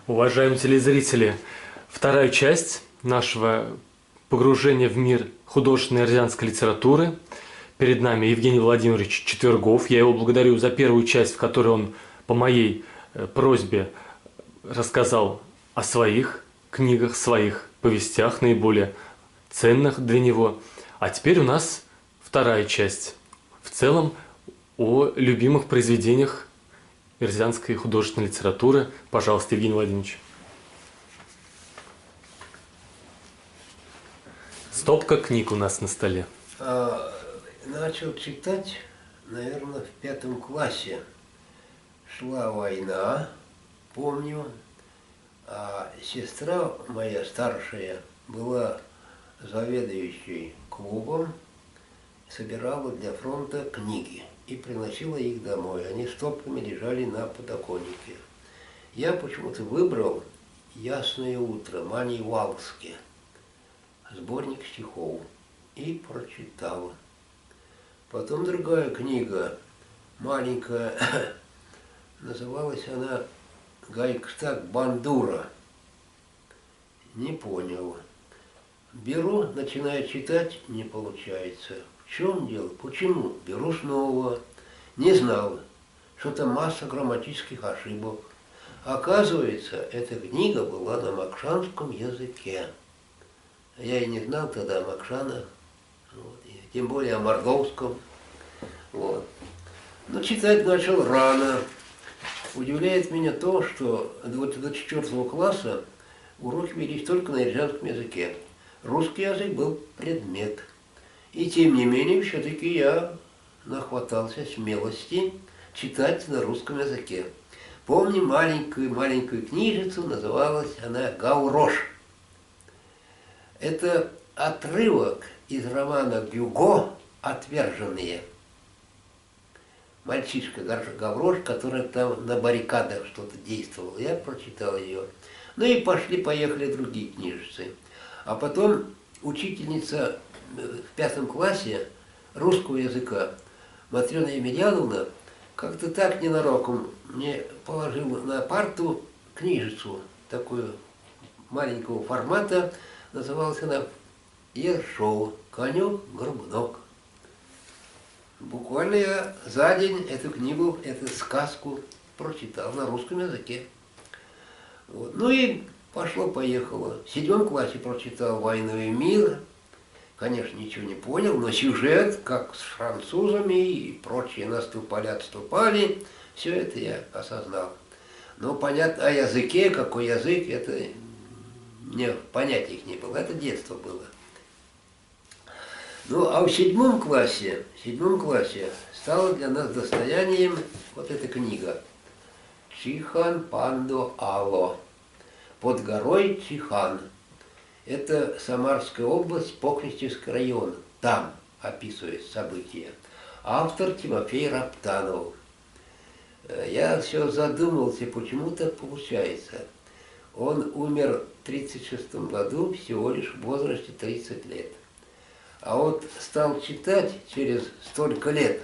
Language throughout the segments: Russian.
Уважаемые телезрители, вторая часть нашего погружения в мир художественной арзианской литературы. Перед нами Евгений Владимирович Четвергов. Я его благодарю за первую часть, в которой он по моей просьбе рассказал о своих книгах, своих повестях, наиболее ценных для него. А теперь у нас вторая часть. В целом о любимых произведениях эрзианской художественной литературы. Пожалуйста, Евгений Владимирович. Стопка книг у нас на столе. Начал читать, наверное, в 5 классе. Шла война, помню, а сестра моя старшая была заведующей клубом, собирала для фронта книги и приносила их домой. Они стопками лежали на подоконнике. Я почему-то выбрал «Ясное утро» Мани Валски, сборник стихов, и прочитал. Потом другая книга, маленькая, называлась она «Гайктаг Бандура». Не понял. Беру, начинаю читать, не получается. В чем дело? Почему? Беру снова. Не знал, что там масса грамматических ошибок. Оказывается, эта книга была на макшанском языке. Я и не знал тогда о макшанах, вот, и тем более о мордовском. Вот. Но читать начал рано. Удивляет меня то, что до 4 класса уроки велись только на эрзианском языке. Русский язык был предмет. И тем не менее, все-таки я нахватался смелости читать на русском языке. Помню маленькую книжицу, называлась она «Гаурош». Это отрывок из романа Гюго «Отверженные». Мальчишка Гаврош, который там на баррикадах что-то действовал. Я прочитал ее. Ну и пошли-поехали другие книжицы. А потом учительница в 5 классе русского языка Матрена Емельяновна как-то так ненароком мне положила на парту книжицу такую маленького формата. Называлась она «Ершов. Конек-горбунок». Буквально я за день эту книгу, эту сказку прочитал на русском языке. Вот. Ну и пошло-поехало. В 7 классе прочитал «Войну и мир». Конечно, ничего не понял, но сюжет, как с французами и прочие отступали, все это я осознал. Но понятно, о языке, какой язык, это мне понятия их не было, это детство было. Ну, а в 7 классе стала для нас достоянием вот эта книга «Чихан Пандо Ало». «Под горой Чихан». Это Самарская область, Покрестьевский район. Там описывается события. Автор Тимофей Раптанов. Я все задумался, почему так получается. Он умер в 1936 году, всего лишь в возрасте 30 лет. А вот стал читать через столько лет,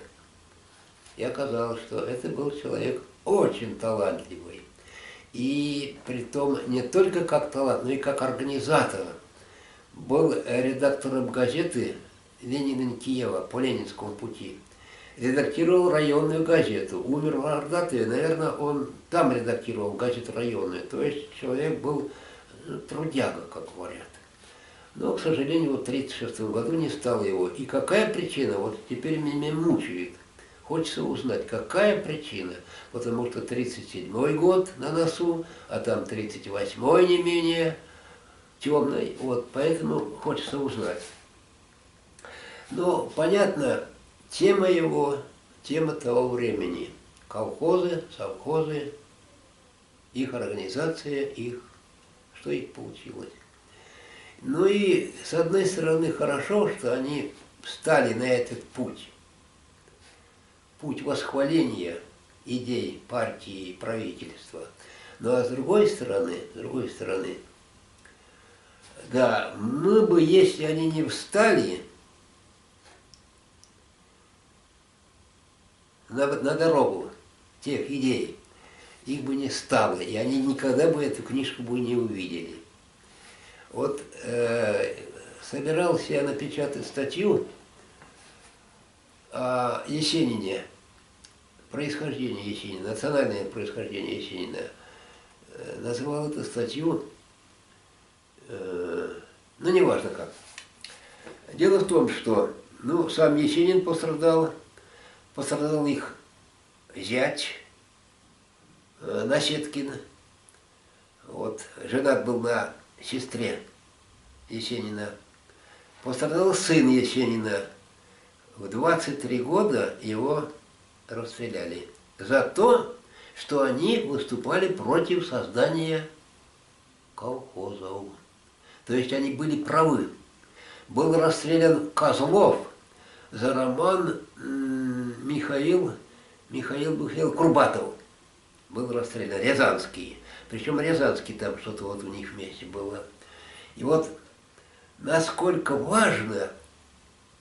и оказалось, что это был человек очень талантливый. И притом не только как талант, но и как организатор. Был редактором газеты «Ленина Киева» по Ленинскому пути. Редактировал районную газету. Умер в Ордатове, наверное, он там редактировал газету районную. То есть человек был трудяга, как говорят. Но, к сожалению, вот в 1936 году не стало его. И какая причина? Вот теперь меня мучает. Хочется узнать, какая причина. Потому что 1937 год на носу, а там 1938 не менее темный. Вот, поэтому хочется узнать. Но, понятно, тема его, тема того времени. Колхозы, совхозы, их организация, их, что их получилось. Ну и, с одной стороны, хорошо, что они встали на этот путь. Путь восхваления идей партии и правительства. Ну а с другой стороны, да, мы бы, если они не встали на дорогу тех идей, их бы не стало, и они никогда бы эту книжку бы не увидели. Вот собирался я напечатать статью о Есенине, происхождение Есенина, национальное происхождение Есенина. Называл эту статью, ну, неважно как. Дело в том, что, ну, сам Есенин пострадал их зять Насеткин, вот, женат был на сестре Есенина. Пострадал сын Есенина. В 23 года его расстреляли за то, что они выступали против создания колхозов. То есть они были правы. Был расстрелян Козлов за роман Михаил Курбатов. Был расстрелян, Рязанский. Причем Рязанский там что-то вот у них вместе было. И вот насколько важно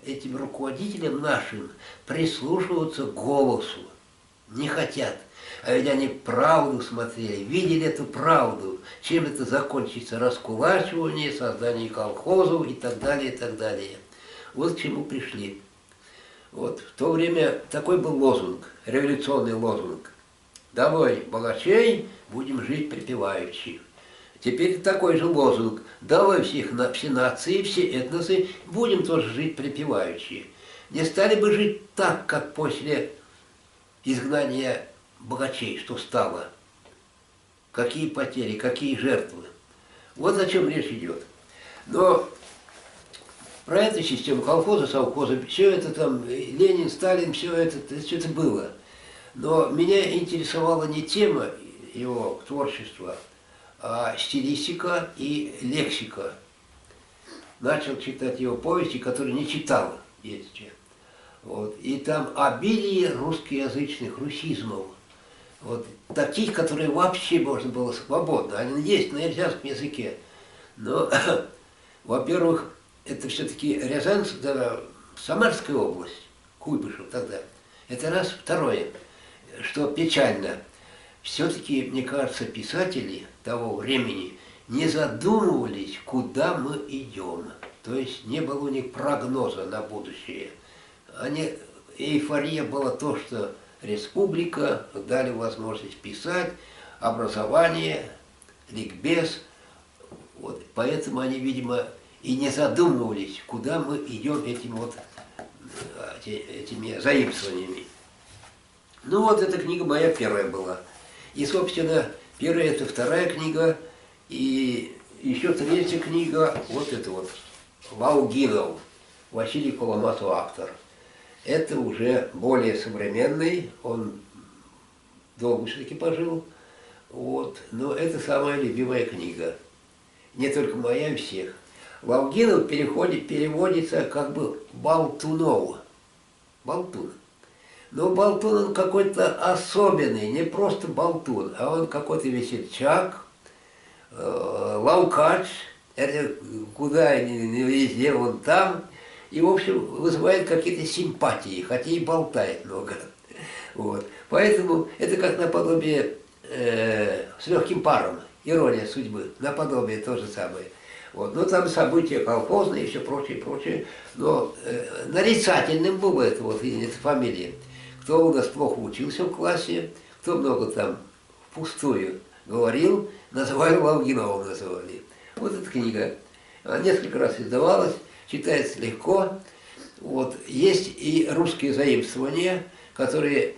этим руководителям нашим прислушиваться к голосу. Не хотят. А ведь они правду смотрели, видели эту правду. Чем это закончится? Раскулачивание, создание колхозов и так далее, и так далее. Вот к чему пришли. Вот в то время такой был лозунг, революционный лозунг. Давай, богачей, будем жить припеваючи. Теперь такой же лозунг. Давай все нации, все этносы, будем тоже жить припеваючи. Не стали бы жить так, как после изгнания богачей, что стало. Какие потери, какие жертвы. Вот о чем речь идет. Но про эту систему колхоза, совхоза, все это там, Ленин, Сталин, все это было. Но меня интересовала не тема его творчества, а стилистика и лексика. Начал читать его повести, которые не читал в детстве. Вот. И там обилие русскоязычных русизмов. Вот. Таких, которые вообще можно было свободно. Они есть на рязанском языке. Но, во-первых, это все-таки Рязань, да, Самарская область, Куйбышев тогда. Это раз. Второе, что печально, все-таки, мне кажется, писатели того времени не задумывались, куда мы идем. То есть не было у них прогноза на будущее. Эйфория была то, что республика, дали возможность писать, образование, ликбез. Вот, поэтому они, видимо, и не задумывались, куда мы идем этими заимствованиями. Ну вот эта книга моя первая была. И, собственно, первая, это вторая книга, и еще третья книга, вот это вот, Лаугинов, Василий Коломасов автор. Это уже более современный, он долго все-таки пожил, вот, но это самая любимая книга. Не только моя, и всех. Лаугинов переводится как бы Болтунов. Болтун. Но болтун он какой-то особенный, не просто болтун, а он какой-то весельчак, лаукач, это куда ни везде, он там. И, в общем, вызывает какие-то симпатии, хотя и болтает много. Вот. Поэтому это как наподобие с легким паром, ирония судьбы, наподобие то же самое. Вот. Но там события колхозные и все прочее, прочее. Но нарицательным было это, вот, эта фамилия. Кто у нас плохо учился в классе, кто много там впустую говорил, называли Лаугиновым, называли. Вот эта книга. Она несколько раз издавалась. Читается легко. Вот. Есть и русские заимствования, которые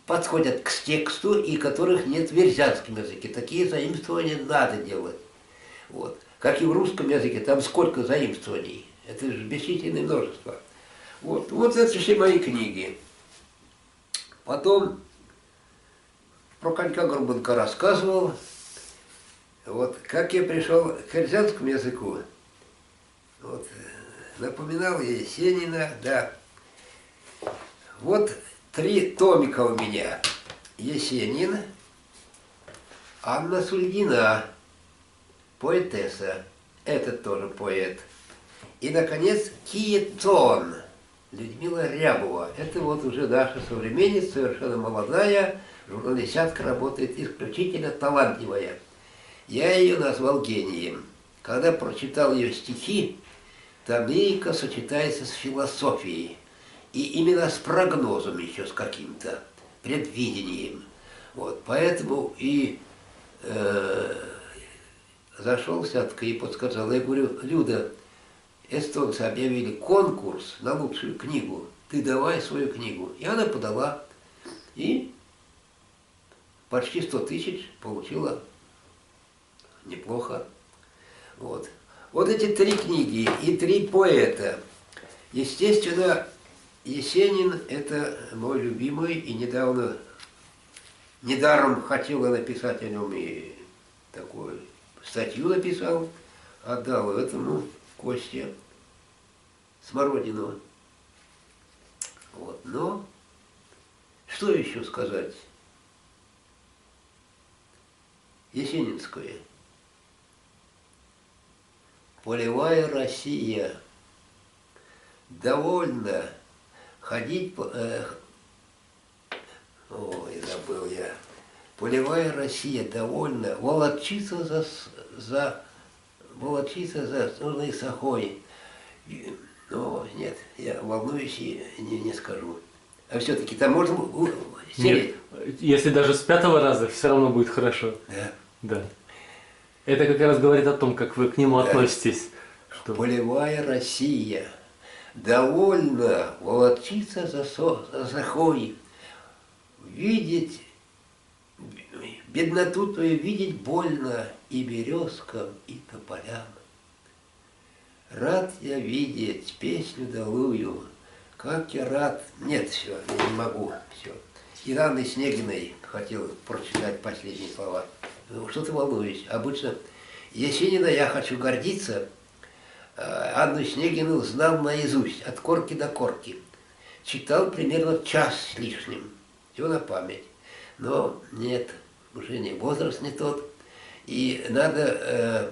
подходят к тексту и которых нет в рязанском языке. Такие заимствования надо делать. Вот. Как и в русском языке, там сколько заимствований. Это же бесчисленное множество. Вот. Вот это все мои книги. Потом про Конька Горбунка рассказывал. Вот. Как я пришел к рязанскому языку. Вот. Напоминал я Есенина, да. Вот 3 томика у меня. Есенин, Анна Сульгина, поэтесса, этот тоже поэт. И, наконец, Киетон, Людмила Рябова. Это вот уже наша современница, совершенно молодая, Журналистятка работает исключительно талантливая. Я ее назвал гением. Когда прочитал ее стихи, там лирика сочетается с философией. И именно с прогнозом еще, с каким-то предвидением. Вот, поэтому и зашел все-таки и подсказал. Я говорю: Люда, эстонцы объявили конкурс на лучшую книгу. Ты давай свою книгу. И она подала. И почти 100 тысяч получила. Неплохо. Вот. Вот эти 3 книги и 3 поэта. Естественно, Есенин – это мой любимый, и недаром хотел я написать о нем и такую статью написал, отдал этому Косте Смородину. Вот. Но что еще сказать? Есенинское. Полевая Россия. Довольно ходить по... ой, забыл я. Полевая Россия довольно волочиться за нужной сахой. Но нет, я волнуюсь и не скажу. А все-таки там можно... Нет, если даже с 5-го раза, все равно будет хорошо. Да. Да. Это как раз говорит о том, как вы к нему относитесь. Что... Полевая Россия. Довольно волочиться за сахой. Видеть бедноту твою видеть больно и березкам, и тополям. Рад я видеть песню далую, как я рад... Нет, все, я не могу, все. И Анны Снегиной хотел прочитать последние слова. Ну, что-то волнуюсь. Обычно Есенина я хочу гордиться. Анну Снегину знал наизусть, от корки до корки. Читал примерно час с лишним. Все на память. Но нет, уже не возраст не тот. И надо,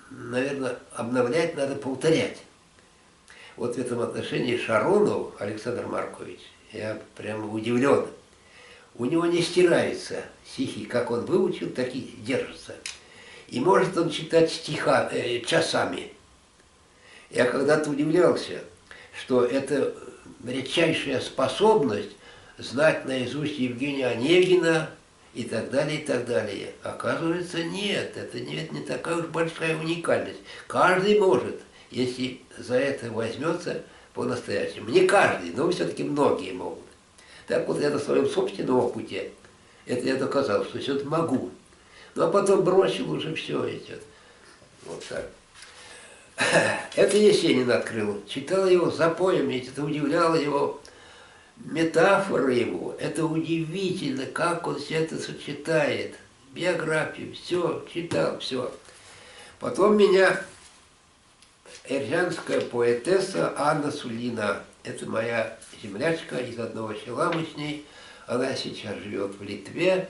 наверное, обновлять, надо повторять. Вот в этом отношении Шаронов Александр Маркович, я прямо удивлен. У него не стираются стихи, как он выучил, так и держатся. И может он читать часами. Я когда-то удивлялся, что это редчайшая способность знать наизусть Евгения Онегина и так далее, и так далее. Оказывается, нет, это не такая уж большая уникальность. Каждый может, если за это возьмется по-настоящему. Не каждый, но все-таки многие могут. Так вот я на своем собственном опыте, это я доказал, что все это могу. Ну а потом бросил уже все идет. Вот так. Это Есенин открыл. Читал его запоями, это удивляло его. Метафоры его, это удивительно, как он все это сочетает. Биографию, все, читал, все. Потом меня эрзянская поэтесса Анна Сулина. Это моя землячка из одного села, мы с ней. Она сейчас живет в Литве.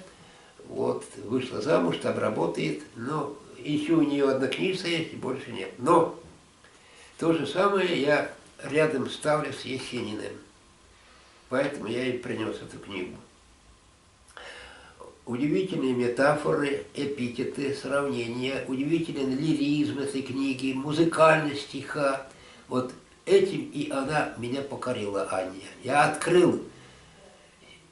Вот, вышла замуж, там работает. Но еще у нее одна книжка есть, и больше нет. Но то же самое я рядом ставлю с Есениным. Поэтому я и принес эту книгу. Удивительные метафоры, эпитеты, сравнения, удивительный лиризм этой книги, музыкальность стиха. Вот этим и она меня покорила, Аня. Я открыл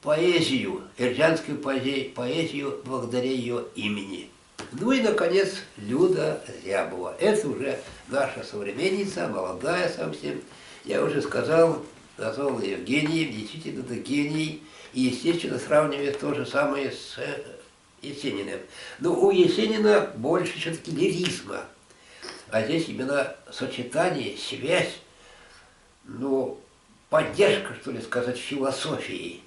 поэзию, эрзянскую поэзию благодаря ее имени. Ну и, наконец, Люда Рябова. Это уже наша современница, молодая совсем. Я уже сказал, назвал ее гением, действительно, это гений. И, естественно, сравнивая то же самое с Есениным. Но у Есенина больше все-таки лиризма. А здесь именно сочетание, связь, ну, поддержка, что ли сказать, философии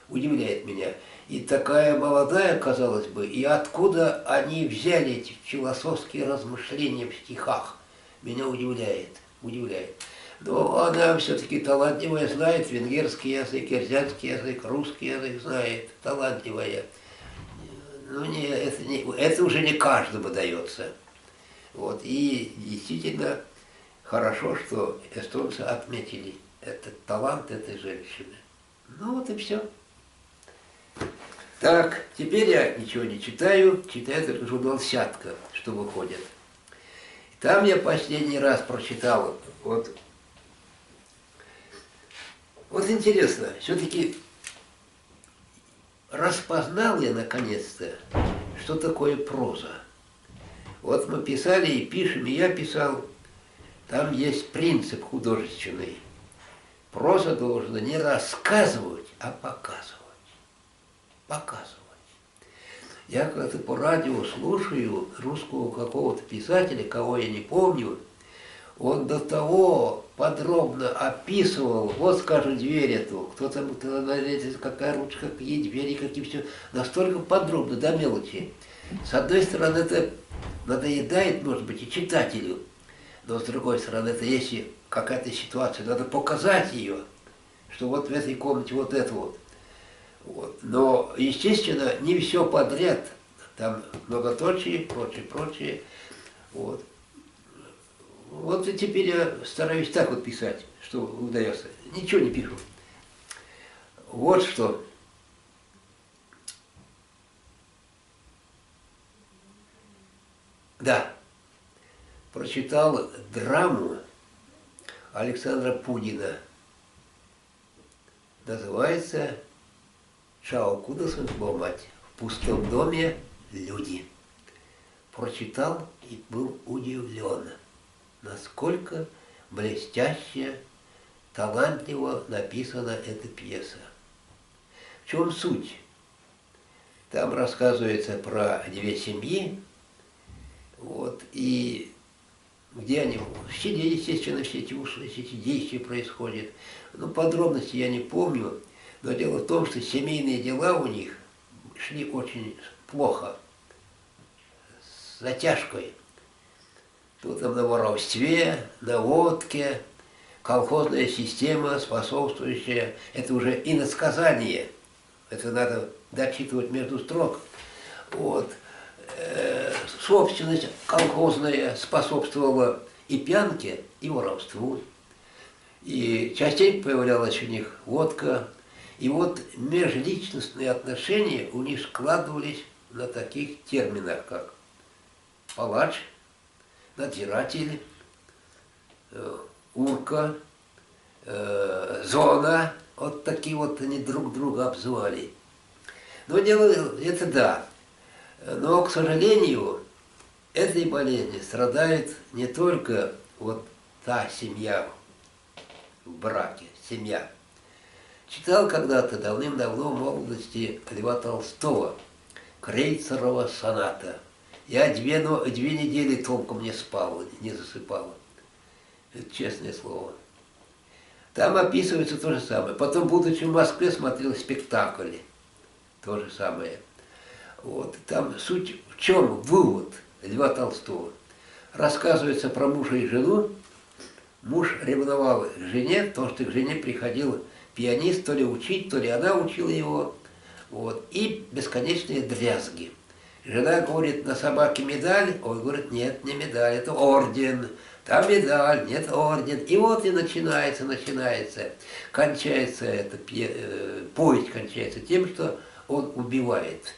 удивляет меня. И такая молодая, казалось бы, и откуда они взяли эти философские размышления в стихах, меня удивляет, удивляет. Но она все-таки талантливая, знает венгерский язык, эрзянский язык, русский язык знает, талантливая. Ну, это уже не каждому дается. Вот. И действительно хорошо, что эстонцы отметили этот талант этой женщины. Ну вот и все. Так, теперь я ничего не читаю, читаю только журнал «Сятка», что выходит. Там я последний раз прочитал, вот интересно, все-таки распознал я наконец-то, что такое проза. Вот мы писали и пишем, и я писал, там есть принцип художественный. Проза должна не рассказывать, а показывать. Показывать. Я когда-то по радио слушаю русского какого-то писателя, кого я не помню, он до того подробно описывал, вот, скажем, дверь эту, кто там, какая ручка, какие двери, какие все, настолько подробно, до мелочи. С одной стороны, это надоедает, может быть, и читателю, но с другой стороны, это если какая-то ситуация, надо показать ее, что вот в этой комнате вот это вот. Вот. Но, естественно, не все подряд, там многоточие, прочее. Вот. Вот и теперь я стараюсь так вот писать, что удается. Ничего не пишу. Вот что. Да. Прочитал драму Александра Пунина. Называется «Чао Кудасун Бомать. В пустом доме люди». Прочитал и был удивлен, насколько блестяще, талантливо написана эта пьеса. В чем суть? Там рассказывается про две семьи, вот, и где они, в селе, естественно, все эти действия происходят. Ну, подробности я не помню, но дело в том, что семейные дела у них шли очень плохо, с затяжкой. Тут там на воровстве, на водке, колхозная система, способствующая, это уже иносказание, это надо дочитывать между строк. Вот. Собственность колхозная способствовала и пьянке, и воровству. И частенько появлялась у них водка. И вот межличностные отношения у них складывались на таких терминах, как палач, надзиратель, урка, зона. Вот такие вот они друг друга обзывали. Но дело это да. Но, к сожалению, этой болезнью страдает не только вот та семья в браке, семья. Читал когда-то давным-давно в молодости Льва Толстого, Крейцерова соната. Я две недели толком не спал, не засыпал. Это честное слово. Там описывается то же самое. Потом, будучи в Москве, смотрел спектакли. То же самое. Вот. Там суть в чем? Вывод Льва Толстого. Рассказывается про мужа и жену. Муж ревновал к жене, потому что к жене приходил пианист, то ли учить, то ли она учила его. Вот. И бесконечные дрязги. Жена говорит, на собаке медаль, он говорит, нет, не медаль, это орден. Там медаль, нет орден. И вот и начинается. Кончается это, повесть кончается тем, что он убивает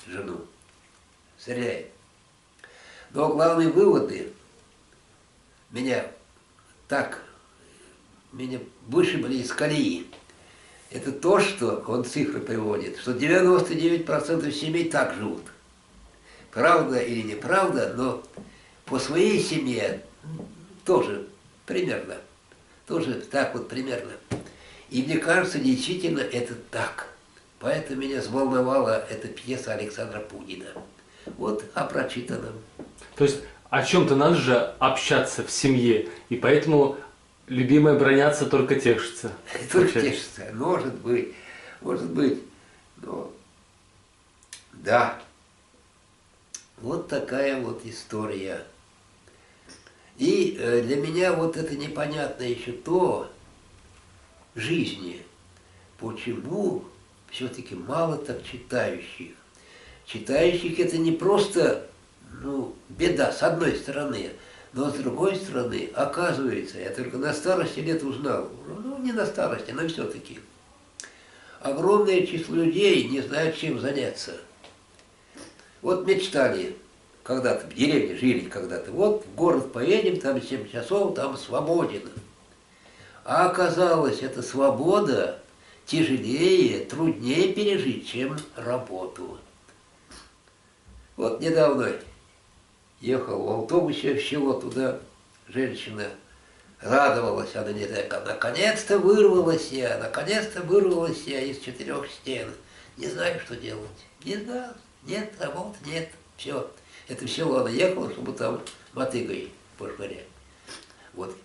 жену, стреляет. Но главные выводы меня вышибли из колеи. Это то, что он цифры приводит, что 99% семей так живут. Правда или неправда, но по своей семье тоже примерно. Тоже так вот примерно. И мне кажется, действительно это так. Поэтому меня взволновала эта пьеса Александра Пунина. Вот о прочитанном. То есть о чем-то надо же общаться в семье, и поэтому любимая бронятся только тешится. Только тешится, может быть. Но да. Вот такая вот история. И для меня вот это непонятно еще то в жизни, почему все-таки мало так читающих. Читающих это не просто, беда, с одной стороны, но с другой стороны, оказывается, я только на старости лет узнал, не на старости, но все-таки, огромное число людей не знают, чем заняться. Вот мечтали, когда-то в деревне жили когда-то, вот в город поедем, там 7 часов, там свободен. А оказалось, эта свобода тяжелее, труднее пережить, чем работу. Вот недавно ехал в автобусе в село туда, женщина радовалась, она не так, наконец-то вырвалась я из 4 стен. Не знаю, что делать. Не знаю, нет работы, нет, все. Это в село она ехала, чтобы там мотыгой пошвырять. Вот.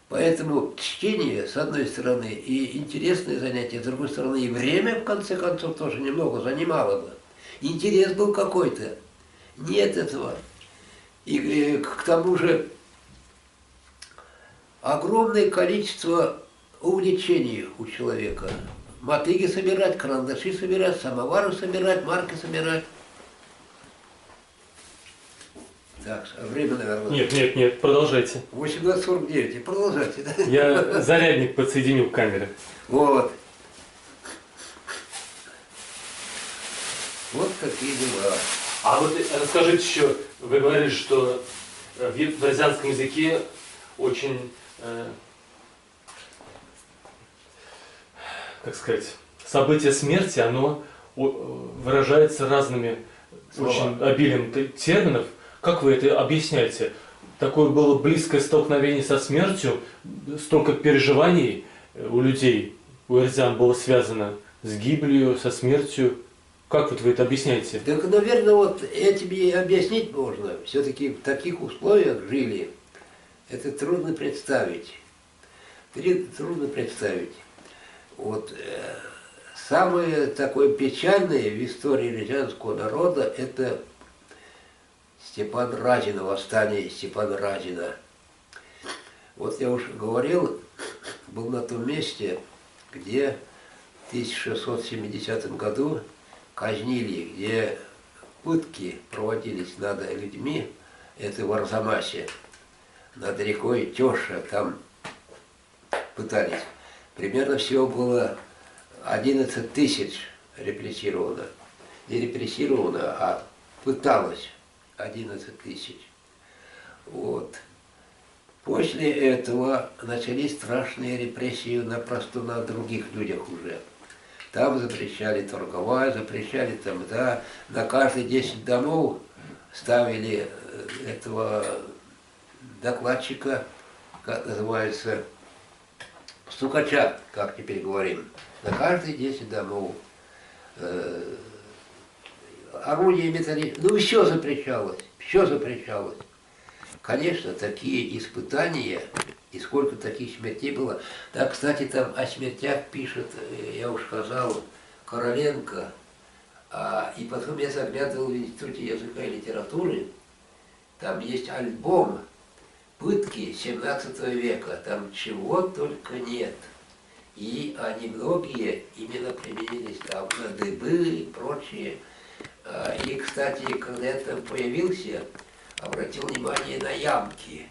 Поэтому чтение, с одной стороны, и интересное занятие, с другой стороны, и время, в конце концов, тоже немного занимало бы. Интерес был какой-то. Нет этого. И к тому же огромное количество увлечений у человека. Мотыги собирать, карандаши собирать, самовары собирать, марки собирать. Так, время, наверное... Нет, продолжайте. 18:49, и продолжайте, да? Я зарядник подсоединил к камере. Вот. Вот такие дела. А вот расскажите еще, вы говорили, что в азиатском языке очень, как сказать, событие смерти, оно выражается разными, очень обилием терминов. Как вы это объясняете? Такое было близкое столкновение со смертью, столько переживаний у людей, у эрзян было связано с гибелью, со смертью. Как вот вы это объясняете? Так, наверное, вот этим и объяснить можно. Все-таки в таких условиях жили. Это трудно представить. Трудно представить. Вот самое такое печальное в истории рязанского народа — это Степан Разин, восстание Степана Разина. Вот я уже говорил, был на том месте, где в 1670 году казнили, где пытки проводились над людьми, это в Арзамасе, над рекой Теша, там пытались. Примерно всего было 11 тысяч репрессировано. Не репрессировано, а пыталось 11 тысяч. Вот. После этого начались страшные репрессии напросто на других людях уже. Там запрещали торговать, запрещали там, да, на каждые 10 домов ставили этого докладчика, как называется, стукача, как теперь говорим, на каждые 10 домов. Орудие металлическое, ну все запрещалось, все запрещалось. Конечно, такие испытания, и сколько таких смертей было. Да, кстати, там о смертях пишет, я уж сказал, Короленко, и потом я заглядывал в Институте языка и литературы, там есть альбом «Пытки 17 века», там чего только нет. И они многие именно применились там на дыбы и прочее. И, кстати, когда я там появился, обратил внимание на ямки.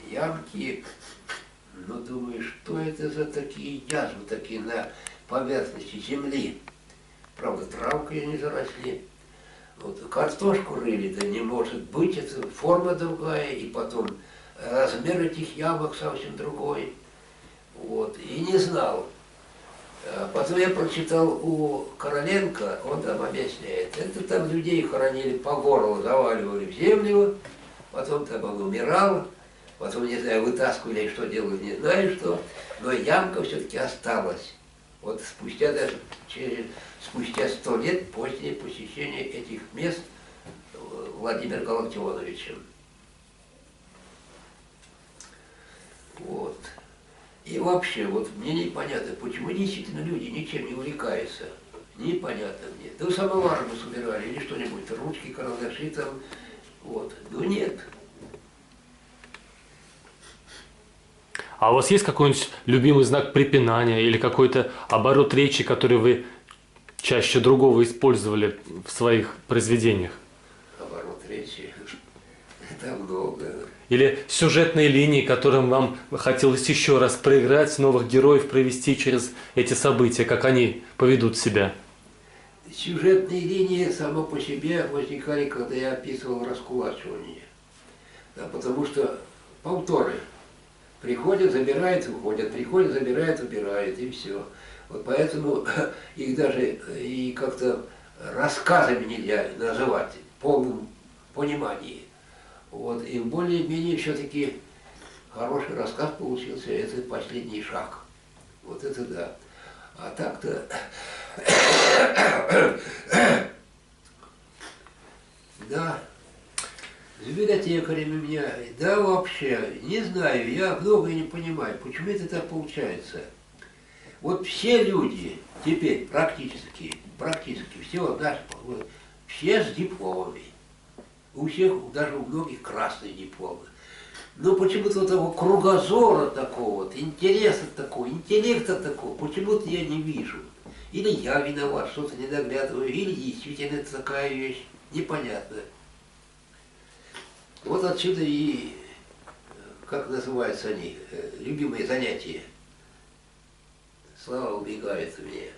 Ямки, ну, думаю, что это за такие язвы, такие на поверхности земли. Правда, травкой не заросли. Вот, картошку рыли, да не может быть, это форма другая, и потом размер этих ямок совсем другой. Вот, и не знал. Потом я прочитал у Короленко, он там объясняет, это там людей хоронили по горло, заваливали в землю, потом там он умирал, потом, не знаю, вытаскивали, что делали, не знаю что, но ямка все-таки осталась. Вот спустя даже спустя 100 лет после посещения этих мест Владимиром Галактионовичем. Вот. И вообще, вот мне непонятно, почему действительно люди ничем не увлекаются. Непонятно мне. Да самовар бы собирали или что-нибудь, ручки, карандаши там. Вот. Но нет. А у вас есть какой-нибудь любимый знак препинания или какой-то оборот речи, который вы чаще другого использовали в своих произведениях? Оборот речи. Это много. Или сюжетные линии, которым вам хотелось еще раз проиграть, новых героев провести через эти события, как они поведут себя? Сюжетные линии само по себе возникали, когда я описывал раскулачивание. Да, потому что повторы. Приходят, забирают, уходят, приходят, забирают, убирают, и все. Вот поэтому их даже и как-то рассказами нельзя называть в полном понимании. Вот, и более-менее все-таки хороший рассказ получился, это «Последний шаг». Вот это да. А так-то... Да, с библиотекарями меня, да вообще, не знаю, я многое не понимаю, почему это так получается. Вот все люди теперь практически все наши, все с дипломами. У всех, даже у многих красные дипломы. Но почему-то того кругозора такого, вот, интереса такого, интеллекта такого, почему-то я не вижу. Или я виноват, что-то не доглядываю, или действительно это такая вещь, непонятная. Вот отсюда и, как называются они, любимые занятия. Слава убегает у меня.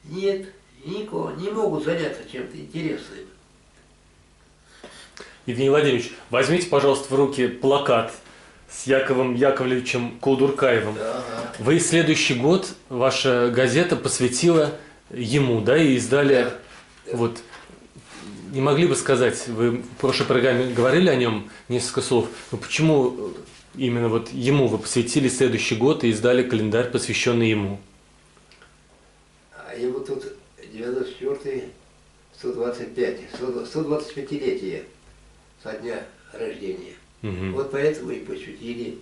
Нет, никого, не могут заняться чем-то интересным. Евгений Владимирович, возьмите, пожалуйста, в руки плакат с Яковом Яковлевичем Кулдуркаевым. Ага. Вы следующий год, ваша газета посвятила ему, да, и издали, Да. вот, не могли бы сказать, вы в прошлой программе говорили о нем несколько слов, но почему именно вот ему вы посвятили следующий год и издали календарь, посвященный ему? А ему тут 94-й, 125-летие со дня рождения. Угу. Вот поэтому и посвятили.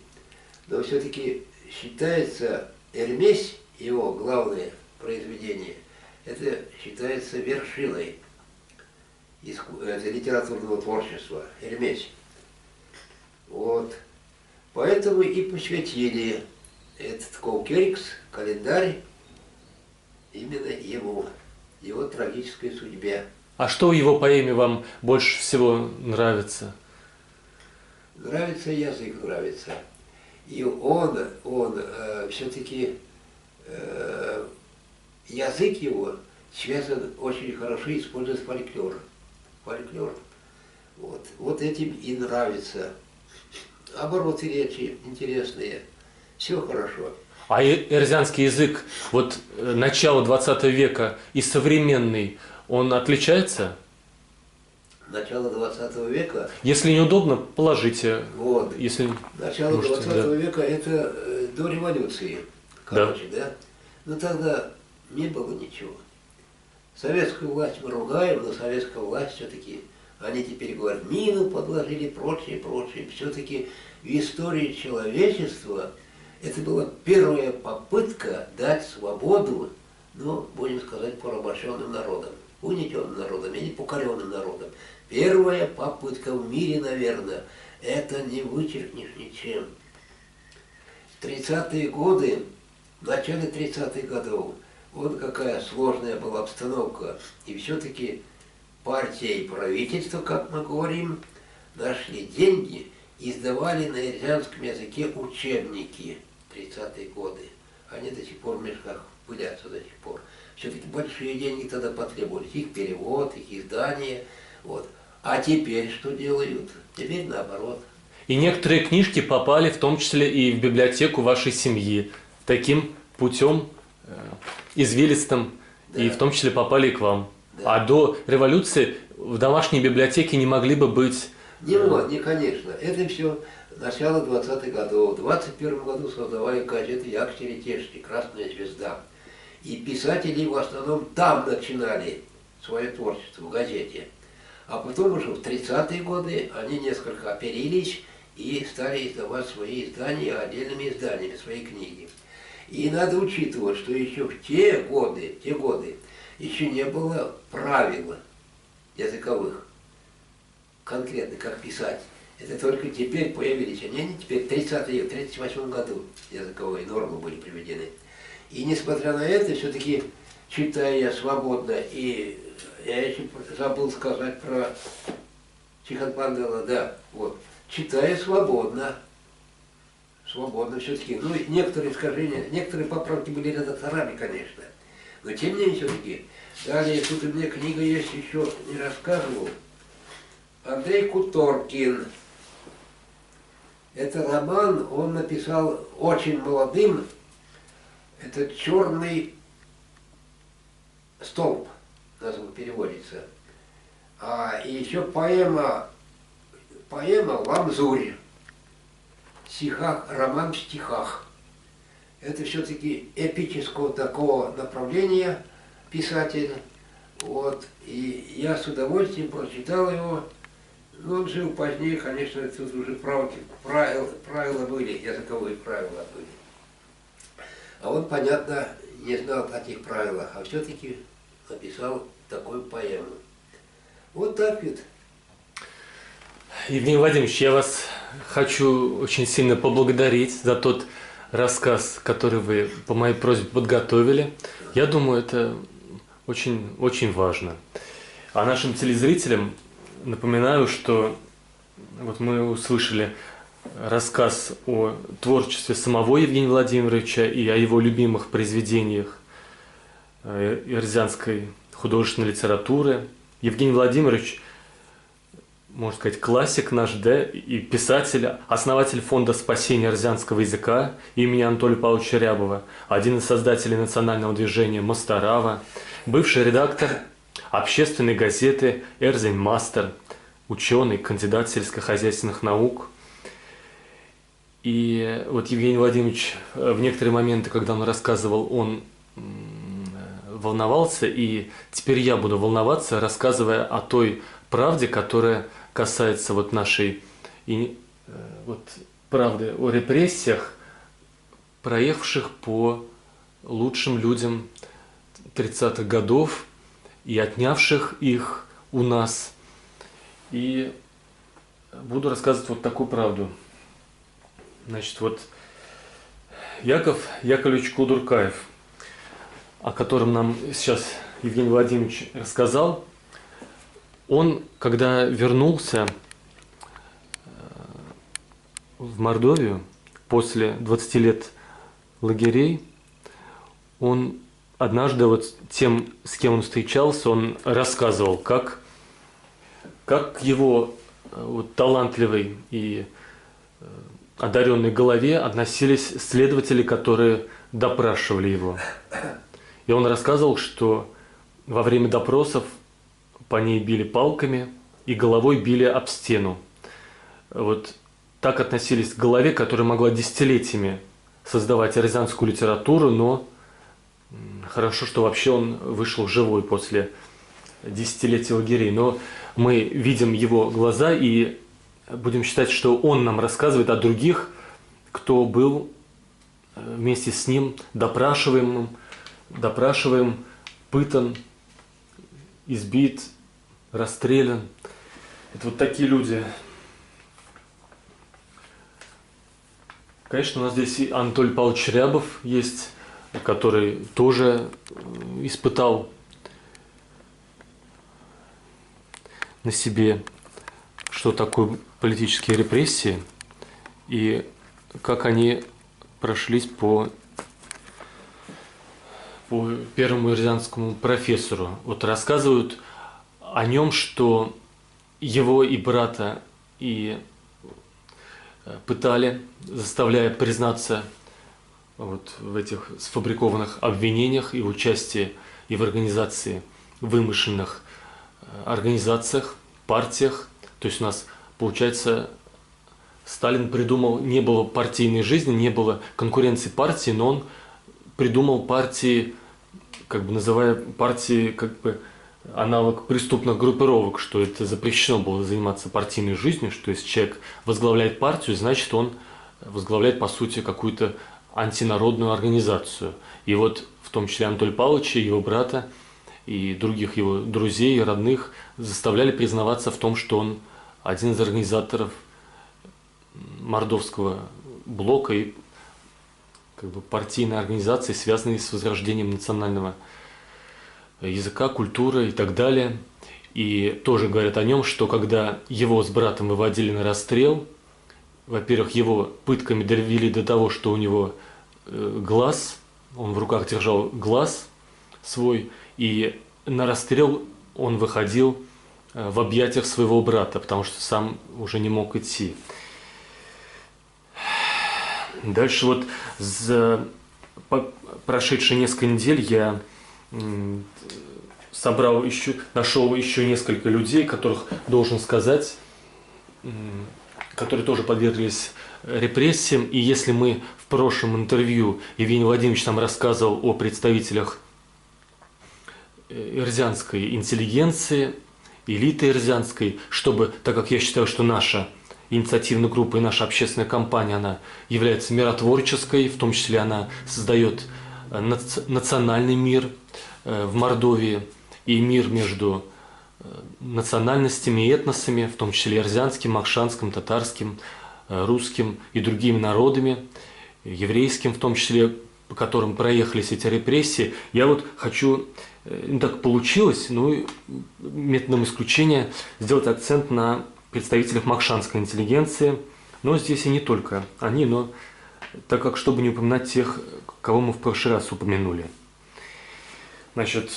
Но все-таки считается Эрмесь, его главное произведение, это считается вершиной это литературного творчества, Эрмесь. Вот. Поэтому и посвятили этот Коукерикс, календарь, именно ему, его трагической судьбе. А что в его поэме вам больше всего нравится? Нравится язык, нравится. И он все-таки, язык его связан очень хорошо, использует фольклор. Фольклор. Вот этим и нравится. Обороты речи интересные. Все хорошо. А эрзянский язык, вот начало 20 века и современный, он отличается? Начало 20 века. Если неудобно, положите. Вот. Если Начало можете, 20 да. века это до революции. Короче, да? Но тогда не было ничего. Советскую власть мы ругаем, но советская власть все-таки, они теперь говорят, мину подложили, прочее, прочее. Все-таки в истории человечества это была первая попытка дать свободу, ну, будем сказать, порабощенным народам, угнетенным народам или покоренным народам. Первая попытка в мире, наверное, это не вычеркнешь ничем. В 30-е годы, в начале 30-х годов, вот какая сложная была обстановка. И все-таки партия и правительство, как мы говорим, нашли деньги и издавали на эрзянском языке учебники в 30-е годы. Они до сих пор в мешках пылятся до сих пор. Все-таки большие деньги тогда потребовались. Их перевод, их издание. Вот. А теперь что делают? Теперь наоборот. И некоторые книжки попали в том числе и в библиотеку вашей семьи. Таким путем извилистым, Да. и в том числе попали и к вам. Да. А до революции в домашней библиотеке не могли бы быть... Не, конечно. Это все начало 20-х годов. В 21 году создавали газету «Як Черетешки», «Красная звезда». И писатели в основном там начинали свое творчество, в газете. А потом уже в 30-е годы они несколько оперились и стали издавать свои издания отдельными изданиями, свои книги. И надо учитывать, что еще в те годы еще не было правил языковых, конкретно как писать. Это только теперь появились. Они теперь в 38 году языковые нормы были приведены. И несмотря на это, все-таки читаю я свободно. И я еще забыл сказать про Чихан Панду Алло, да, вот. Читаю свободно. Свободно все-таки. Ну, и некоторые искажения, некоторые поправки были редакторами, конечно. Но тем не менее все-таки. Далее, тут у меня книга есть, еще не рассказывал. Андрей Куторкин. Это роман, он написал очень молодым. Это «Черный столб», назван переводится. И еще поэма «Ламзурь». Стихах, роман в стихах. Это все-таки эпического такого направления писатель. Вот. И я с удовольствием прочитал его. Но он жил позднее, конечно, тут уже правила были, языковые правила были. А он, понятно, не знал о таких правилах, а все-таки написал такую поэму. Вот так вот. Евгений Владимирович, я вас хочу очень сильно поблагодарить за тот рассказ, который вы по моей просьбе подготовили. Я думаю, это очень, очень важно. А нашим телезрителям напоминаю, что вот мы услышали рассказ о творчестве самого Евгения Владимировича и о его любимых произведениях эрзянской художественной литературы. Евгений Владимирович, можно сказать, классик наш, да, и писатель, основатель фонда спасения эрзянского языка имени Анатолия Павловича Рябова, один из создателей национального движения Мостарава, бывший редактор общественной газеты «Эрзень Мастер», ученый, кандидат сельскохозяйственных наук. И вот Евгений Владимирович в некоторые моменты, когда он рассказывал, он волновался, и теперь я буду волноваться, рассказывая о той правде, которая касается вот нашей вот правды о репрессиях, проехавших по лучшим людям 30-х годов и отнявших их у нас. И буду рассказывать вот такую правду. Значит, вот Яков Яковлевич Кудуркаев, о котором нам сейчас Евгений Владимирович рассказал, он, когда вернулся в Мордовию после 20 лет лагерей, он однажды вот тем, с кем он встречался, он рассказывал, как его вот талантливой и одаренной голове относились следователи, которые допрашивали его. И он рассказывал, что во время допросов по ней били палками и головой били об стену. Вот так относились к голове, которая могла десятилетиями создавать эрзянскую литературу, но хорошо, что вообще он вышел живой после десятилетия лагерей. Но мы видим его глаза и будем считать, что он нам рассказывает о других, кто был вместе с ним допрашиваем, пытан, избит, расстрелян. Это вот такие люди. Конечно, у нас здесь и Анатолий Павлович Рябов есть, который тоже испытал на себе, что такое политические репрессии и как они прошлись по первому эрзянскому профессору. Вот рассказывают о нем, что его и брата и пытали, заставляя признаться вот в этих сфабрикованных обвинениях и в участии и в организации вымышленных организациях, партиях. То есть у нас, получается, Сталин придумал, не было партийной жизни, не было конкуренции партии, но он придумал партии, как бы называя партии как бы аналог преступных группировок, что это запрещено было заниматься партийной жизнью, что если человек возглавляет партию, значит он возглавляет по сути какую-то антинародную организацию. И вот в том числе Анатолия Павловича, его брата и других его друзей и родных заставляли признаваться в том, что он один из организаторов мордовского блока и как бы партийной организации, связанной с возрождением национального языка, культуры и так далее. И тоже говорят о нем, что когда его с братом выводили на расстрел, во-первых, его пытками довели до того, что у него глаз, он в руках держал глаз свой, и на расстрел он выходил в объятиях своего брата, потому что сам уже не мог идти. Дальше вот за прошедшие несколько недель я нашел еще несколько людей, которых, должен сказать, которые тоже подверглись репрессиям. И если мы в прошлом интервью Евгений Владимирович нам рассказывал о представителях эрзянской интеллигенции, элиты эрзянской, чтобы, так как я считаю, что наша инициативная группа и наша общественная кампания, она является миротворческой, в том числе она создает национальный мир в Мордовии и мир между национальностями и этносами, в том числе эрзянским, махшанским, татарским, русским и другими народами, еврейским в том числе, по которым проехались эти репрессии. Я вот хочу, так получилось, методом исключения сделать акцент на представителях махшанской интеллигенции, но здесь и не только они, но так как, чтобы не упоминать тех, кого мы в прошлый раз упомянули. Значит,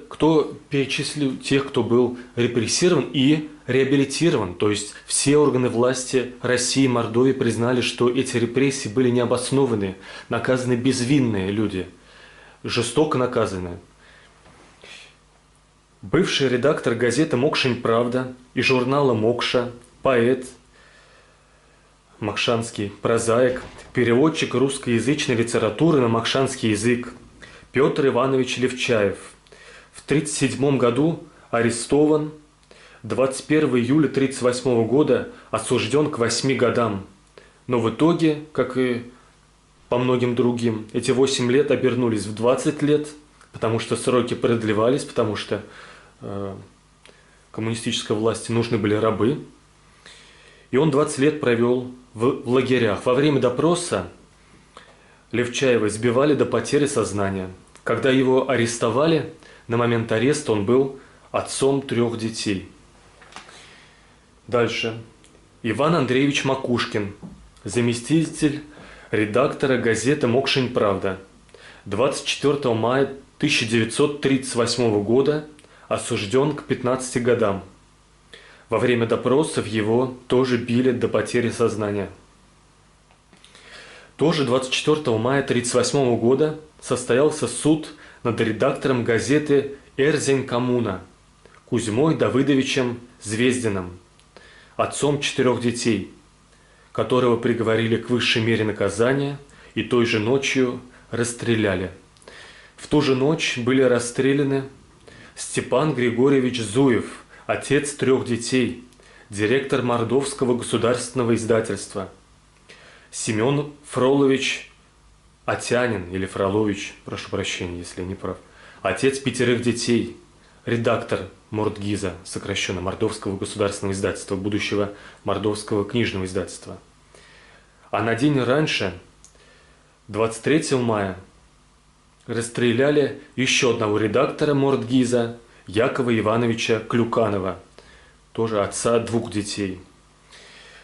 кто перечислил тех, кто был репрессирован и реабилитирован, то есть все органы власти России и Мордовии признали, что эти репрессии были необоснованы, наказаны безвинные люди, жестоко наказаны. Бывший редактор газеты «Мокшень Правда» и журнала «Мокша», поэт, махшанский прозаик, переводчик русскоязычной литературы на махшанский язык Петр Иванович Левчаев в 1937 году арестован, 21 июля 1938 года осужден к 8 годам. Но в итоге, как и по многим другим, эти 8 лет обернулись в 20 лет, потому что сроки продлевались, потому что коммунистической власти нужны были рабы. И он 20 лет провел в лагерях. Во время допроса Левчаева избивали до потери сознания. Когда его арестовали, на момент ареста он был отцом 3 детей. Дальше. Иван Андреевич Макушкин, заместитель редактора газеты «Мокшень Правда», 24 мая 1938 года осужден к 15 годам. Во время допросов его тоже били до потери сознания. Тоже 24 мая 1938 года состоялся суд над редактором газеты «Эрзень Коммуна» Кузьмой Давыдовичем Звездиным, отцом 4 детей, которого приговорили к высшей мере наказания и той же ночью расстреляли. В ту же ночь были расстреляны Степан Григорьевич Зуев, отец 3 детей, директор Мордовского государственного издательства, Семен Фролович Атянин, или Фролович, прошу прощения, если я не прав, отец 5 детей, редактор Мордгиза, сокращенно Мордовского государственного издательства, будущего Мордовского книжного издательства. А на день раньше, 23 мая, расстреляли еще одного редактора Мордгиза, Якова Ивановича Клюканова, тоже отца 2 детей.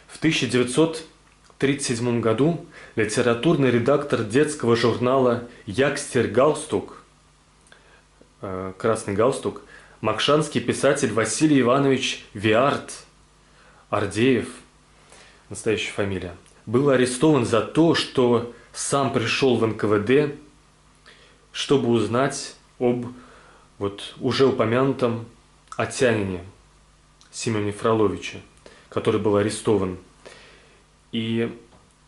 В 1937 году литературный редактор детского журнала «Якстер Галстук», «Красный галстук», махшанский писатель Василий Иванович Виарт Ардеев, настоящая фамилия, был арестован за то, что сам пришел в НКВД, чтобы узнать об уже упомянутом Атянине Семене Фроловиче, который был арестован. И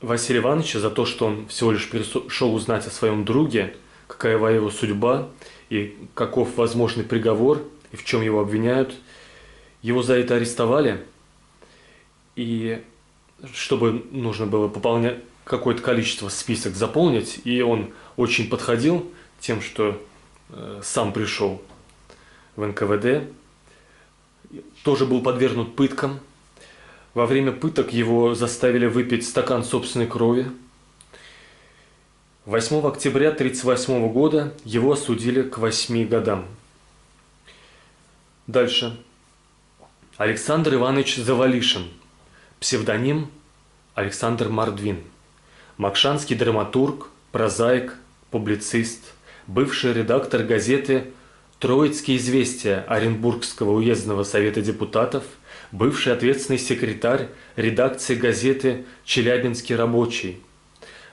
Василия Ивановича за то, что он всего лишь пришел узнать о своем друге, какова его судьба и каков возможный приговор, и в чем его обвиняют, его за это арестовали. И чтобы нужно было пополнять какое-то количество, список заполнить, и он очень подходил тем, что сам пришел в НКВД, тоже был подвергнут пыткам. Во время пыток его заставили выпить стакан собственной крови. 8 октября 1938 года его осудили к 8 годам. Дальше. Александр Иванович Завалишин. Псевдоним Александр Мордвин. Макшанский драматург, прозаик, публицист, бывший редактор газеты «Троицкие известия» Оренбургского уездного совета депутатов, бывший ответственный секретарь редакции газеты «Челябинский рабочий».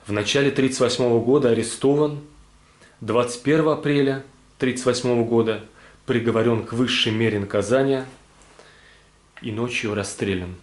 В начале 1938 года арестован, 21 апреля 1938 года приговорен к высшей мере наказания и ночью расстрелян.